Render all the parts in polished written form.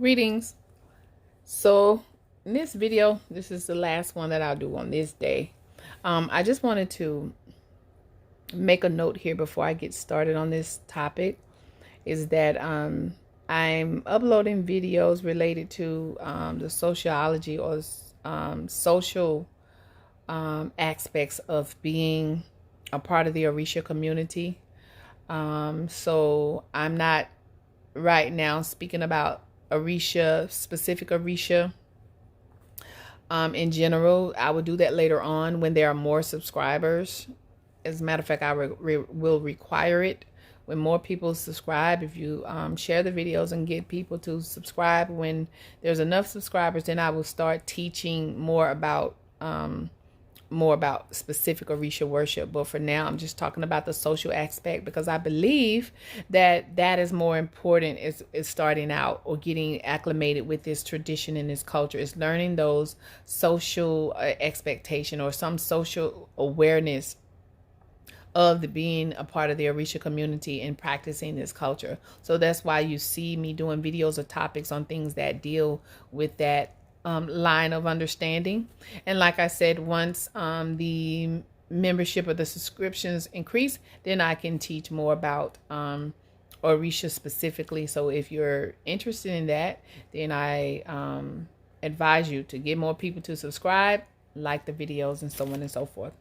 Greetings. So in this video, this is the last one that I'll do on this day. I just wanted to make a note here before I get started on this topic, is that I'm uploading videos related to the sociology or social aspects of being a part of the Orisa community. So I'm not right now speaking about Orisa, specific Orisa. In general, I will do that later on when there are more subscribers. As a matter of fact, I will require it when more people subscribe. If you share the videos and get people to subscribe, when there's enough subscribers, then I will start teaching more about specific Orisa worship. But for now, I'm just talking about the social aspect, because I believe that that is more important, is starting out or getting acclimated with this tradition and this culture, is learning those social expectation or some social awareness of the being a part of the Orisa community and practicing this culture. So that's why you see me doing videos or topics on things that deal with that line of understanding. And like I said, once the membership or the subscriptions increase, then I can teach more about Orisa specifically. So if you're interested in that, then I advise you to get more people to subscribe, like the videos, and so on and so forth.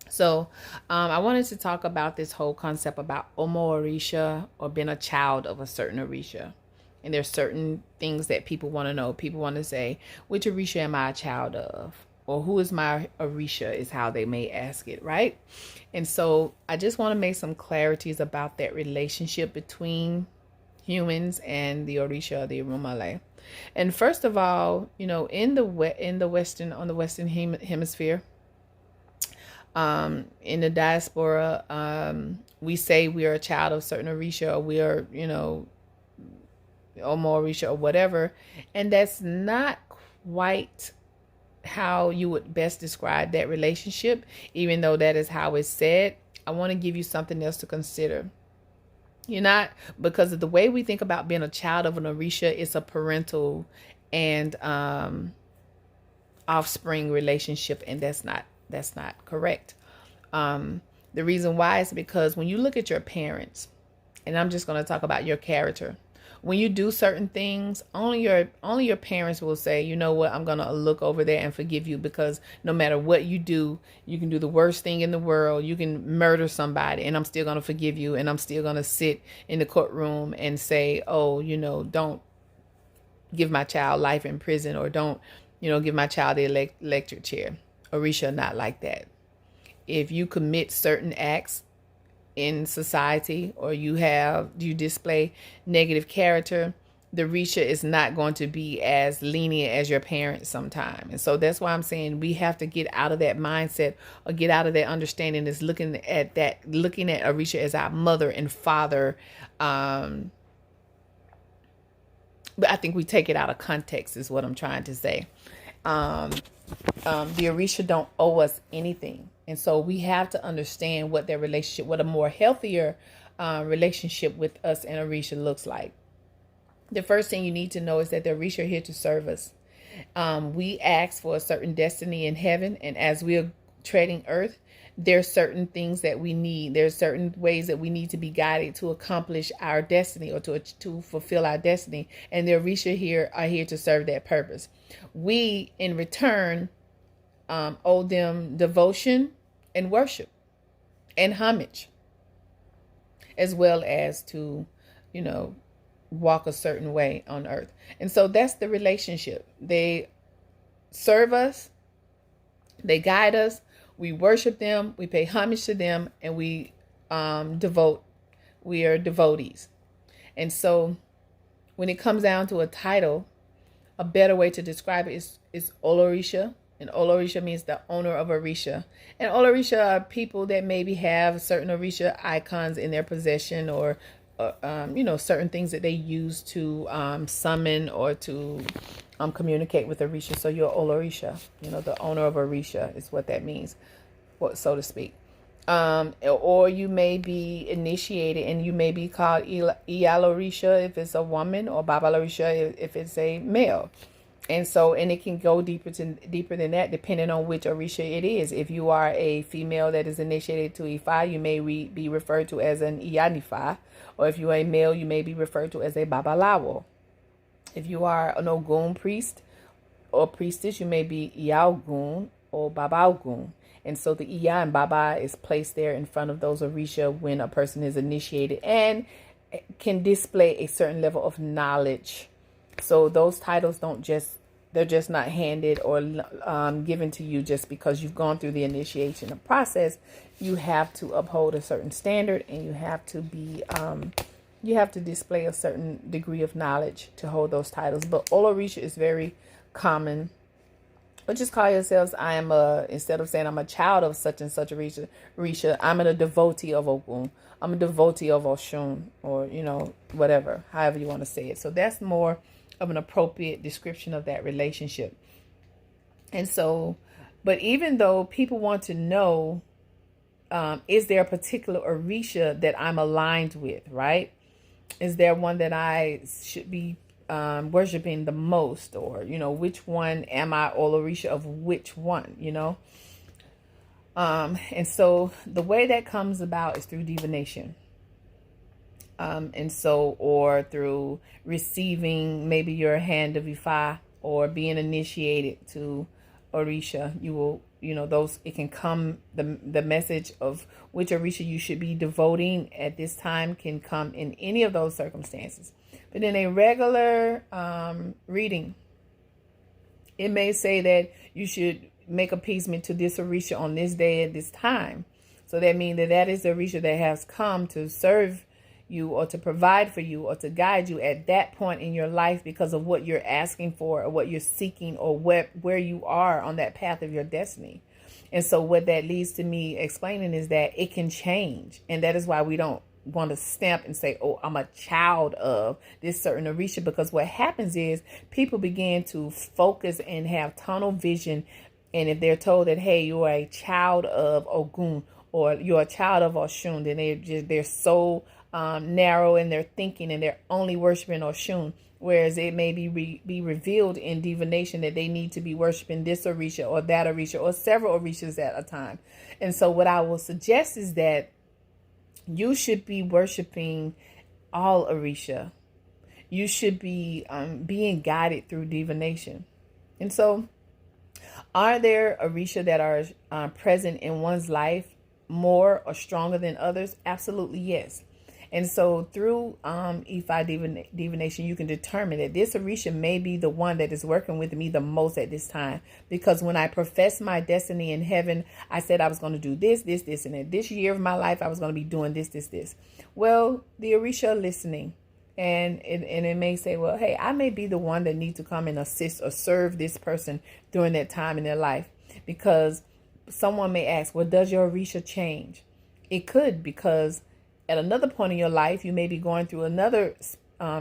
So I wanted to talk about this whole concept about Omo Orisa, or being a child of a certain Orisa. And there's certain things that people want to know. People want to say, which Orisa am I a child of? Or who is my Orisa, is how they may ask it, right? And so I just want to make some clarities about that relationship between humans and the Orisa, the Irumale. And first of all, you know, on the Western hemisphere, in the diaspora, we say we are a child of certain Orisa, or we are, you know, Omo Orisa or whatever, and that's not quite how you would best describe that relationship, even though that is how it's said. I want to give you something else to consider. You're not, because of the way we think about being a child of an Orisa, it's a parental and offspring relationship, and that's not correct. The reason why is because when you look at your parents, and I'm just going to talk about your character. When you do certain things, only your parents will say, you know what, I'm going to look over there and forgive you, because no matter what you do, you can do the worst thing in the world. You can murder somebody, and I'm still going to forgive you. And I'm still going to sit in the courtroom and say, oh, you know, don't give my child life in prison, or don't, you know, give my child the electric chair. Orisa not like that. If you commit certain acts in society, or you display negative character, the Orisa is not going to be as lenient as your parents sometimes. And so that's why I'm saying we have to get out of that mindset, or get out of that understanding, is looking at Orisa as our mother and father. But I think we take it out of context, is what I'm trying to say. The Orisa don't owe us anything. And so we have to understand what their relationship, what a more healthier relationship with us and Orisa looks like. The first thing you need to know is that the Orisa are here to serve us. We ask for a certain destiny in heaven, and as we are treading earth, there's certain things that we need. There's certain ways that we need to be guided to accomplish our destiny, or to fulfill our destiny. And the Orisa here are here to serve that purpose. We, in return, owe them devotion and worship and homage, as well as to, you know, walk a certain way on earth. And so that's the relationship. They serve us, they guide us, we worship them, we pay homage to them, and we we are devotees. And so when it comes down to a title, a better way to describe it is Olorisha. And Orisa means the owner of Orisa. And Orisa are people that maybe have certain Orisa icons in their possession, or you know, certain things that they use to summon or to communicate with Orisa. So you're Orisa, you know, the owner of Orisa is what that means, so to speak. Or you may be initiated and you may be called Orisha if it's a woman, or Baba Orisha if it's a male. And so, and it can go deeper than that, depending on which Orisha it is. If you are a female that is initiated to Ifa, you may be referred to as an Iyanifa. Or if you are a male, you may be referred to as a Babalawo. If you are an Ogun priest or priestess, you may be Iyaogun or Babaogun. And so the Iya and Baba is placed there in front of those Orisha when a person is initiated and can display a certain level of knowledge. So those titles they're just not handed or given to you just because you've gone through the initiation process. You have to uphold a certain standard, and you have to display a certain degree of knowledge to hold those titles. But all Orisha is very common. But just call yourselves, instead of saying I'm a child of such and such Orisha, I'm a devotee of Ogun. I'm a devotee of Oshun, or, whatever, however you want to say it. So that's more of an appropriate description of that relationship. And so, but even though people want to know, is there a particular Orisha that I'm aligned with, right? Is there one that I should be worshiping the most, or which one am I all Orisha of which one, and so the way that comes about is through divination, and so, or through receiving maybe your hand of Ifa, or being initiated to Orisha. You will, those, it can come, the message of which Orisha you should be devoting at this time can come in any of those circumstances. But in a regular reading, it may say that you should make appeasement to this Orisha on this day at this time. So that means that is the Orisha that has come to serve you, or to provide for you, or to guide you at that point in your life because of what you're asking for, or what you're seeking, or where you are on that path of your destiny. And so what that leads to me explaining is that it can change. And that is why we don't want to stamp and say, oh, I'm a child of this certain Orisha, because what happens is people begin to focus and have tunnel vision. And if they're told that, hey, you are a child of Ogun, or you're a child of Oshun, then they're so narrow in their thinking, and they're only worshiping Oshun. Whereas it may be revealed in divination that they need to be worshiping this Orisha or that Orisha, or several Orishas at a time. And so what I will suggest is that you should be worshiping all Orisha. You should be being guided through divination. And so, are there Orisha that are present in one's life more or stronger than others? Absolutely, yes. And so through Ifa divination, you can determine that this Orisha may be the one that is working with me the most at this time. Because when I professed my destiny in heaven, I said I was going to do this, this, this, and that. This year of my life, I was going to be doing this, this, this. Well, the Orisha are listening. And it may say, well, hey, I may be the one that needs to come and assist or serve this person during that time in their life. Because someone may ask, well, does your Orisha change? It could, because at another point in your life, you may be going through another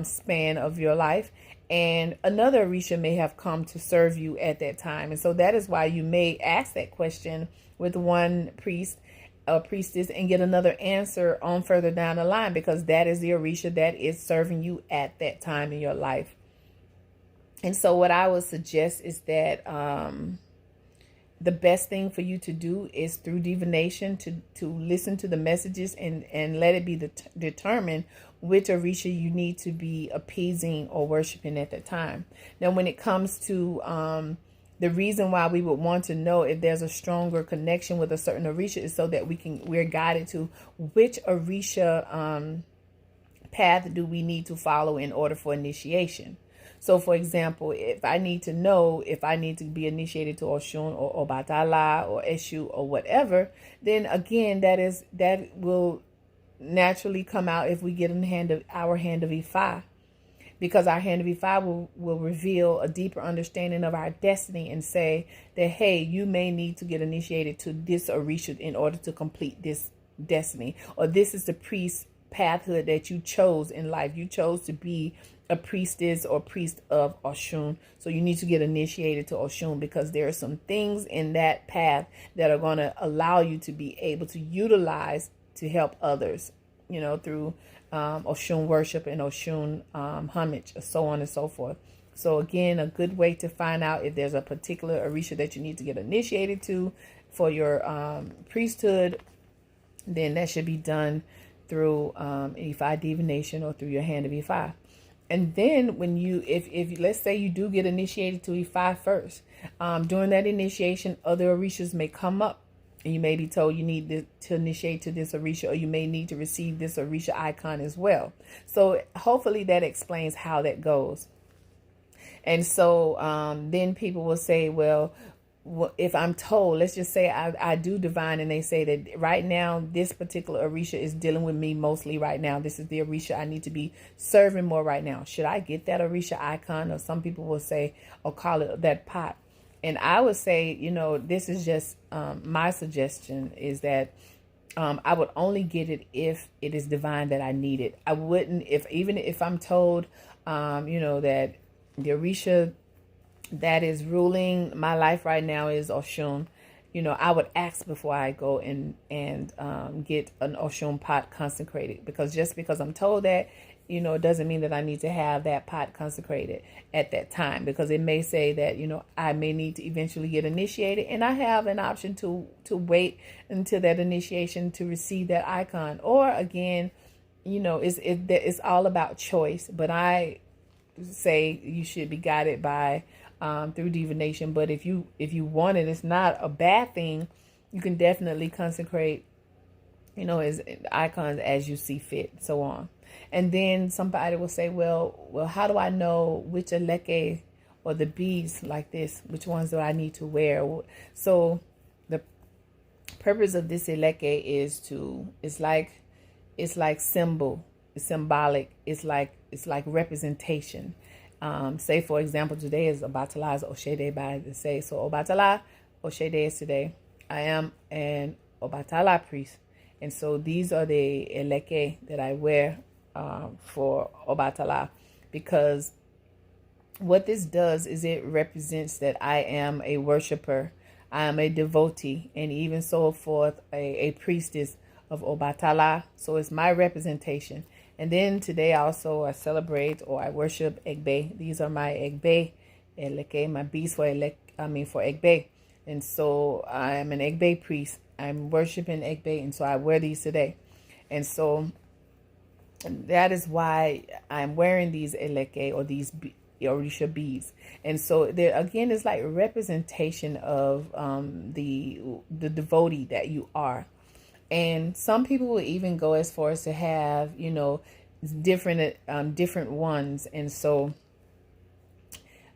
span of your life, and another Orisha may have come to serve you at that time. And so that is why you may ask that question with one priest or priestess and get another answer on further down the line, because that is the Orisha that is serving you at that time in your life. And so what I would suggest is that the best thing for you to do is through divination to listen to the messages and let it be determined which Orisha you need to be appeasing or worshiping at that time. Now, when it comes to the reason why we would want to know if there's a stronger connection with a certain Orisha is so that we're guided to which Orisha path do we need to follow in order for initiation. So, for example, if I need to know if I need to be initiated to Oshun or Obatala or Eshu or whatever, then again, that will naturally come out if we get in our hand of Ifa, because our hand of Ifa will reveal a deeper understanding of our destiny and say that, hey, you may need to get initiated to this Orisha in order to complete this destiny, or this is the priest pathhood that you chose in life. You chose to be a priestess or priest of Oshun. So you need to get initiated to Oshun, because there are some things in that path that are going to allow you to be able to utilize to help others, through Oshun worship and Oshun homage, so on and so forth. So again, a good way to find out if there's a particular Orisha that you need to get initiated to for your priesthood, then that should be done through Ifa divination or through your hand of Ifa. And then when you, if let's say you do get initiated to Ifa first, during that initiation, other Orishas may come up. And you may be told you need to initiate to this Orisha, or you may need to receive this Orisha icon as well. So hopefully that explains how that goes. And so then people will say, well, if I'm told, let's just say I do divine, and they say that right now this particular Orisha is dealing with me mostly right now. This is the Orisha I need to be serving more right now. Should I get that Orisha icon? Or some people will say, or call it that pot. And I would say, this is just my suggestion is that I would only get it if it is divine that I need it. I wouldn't, even if I'm told, that the Orisha that is ruling my life right now is Oshun, I would ask before I go and get an Oshun pot consecrated, because just because I'm told that, it doesn't mean that I need to have that pot consecrated at that time, because it may say that, I may need to eventually get initiated, and I have an option to wait until that initiation to receive that icon. Or again, it's all about choice, but I say you should be guided by through divination. But if you want it, it's not a bad thing. You can definitely consecrate, as icons as you see fit, so on. And then somebody will say, well, how do I know which eleke or the beads like this, which ones do I need to wear? So the purpose of this eleke is it's like symbol, it's symbolic, it's like representation. Say for example, today is Obatala's Oshede by the say. So Obatala Oshede is today. I am an Obatala priest, and so these are the eleke that I wear for Obatala, because what this does is it represents that I am a worshiper, I am a devotee, and even so forth, a priestess of Obatala. So it's my representation. And then today also I celebrate or I worship Egbe. These are my Egbe, Eleke, my beads for Egbe. And so I am an Egbe priest. I'm worshiping Egbe, and so I wear these today. And so that is why I'm wearing these Eleke or these Orisha beads. And so there again is like a representation of the devotee that you are. And some people will even go as far as to have, different ones. And so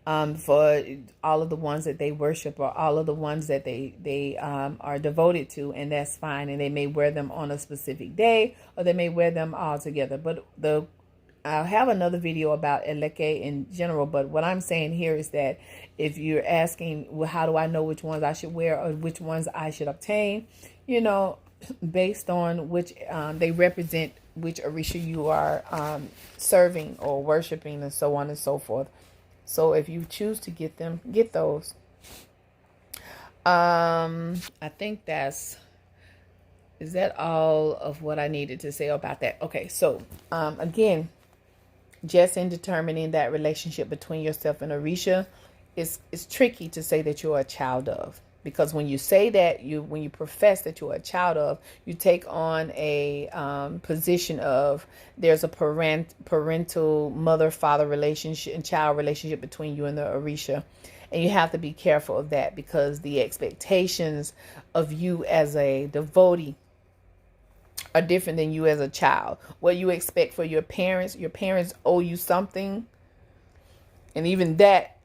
for all of the ones that they worship, or all of the ones that they are devoted to, and that's fine. And they may wear them on a specific day, or they may wear them all together. But I'll have another video about Eleke in general, but what I'm saying here is that if you're asking, well, how do I know which ones I should wear or which ones I should obtain, based on which they represent which Orisha you are serving or worshiping, and so on and so forth. So if you choose to get them, get those. I think is that all of what I needed to say about that? Okay, so again, just in determining that relationship between yourself and Orisha, it's tricky to say that you're a child of. Because when you say that, when you profess that you're a child of, you take on a position of there's a parental mother-father relationship and child relationship between you and the Orisha. And you have to be careful of that, because the expectations of you as a devotee are different than you as a child. What you expect for your parents owe you something. And even that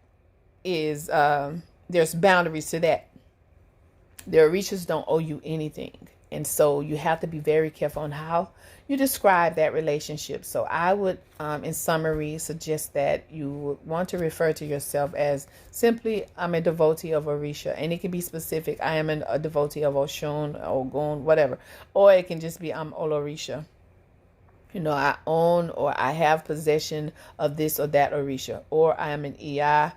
is, there's boundaries to that. The Orishas don't owe you anything. And so you have to be very careful on how you describe that relationship. So I would, in summary, suggest that you would want to refer to yourself as simply, I'm a devotee of Orisha. And it can be specific. I am a devotee of Oshun, Ogun, whatever. Or it can just be, I'm Olorisha. I own or I have possession of this or that Orisha, or I am an EI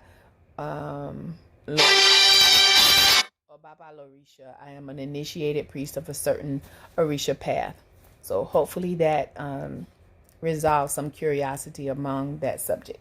or Baba Lorisha. I am an initiated priest of a certain Orisha path. So hopefully that resolves some curiosity among that subject.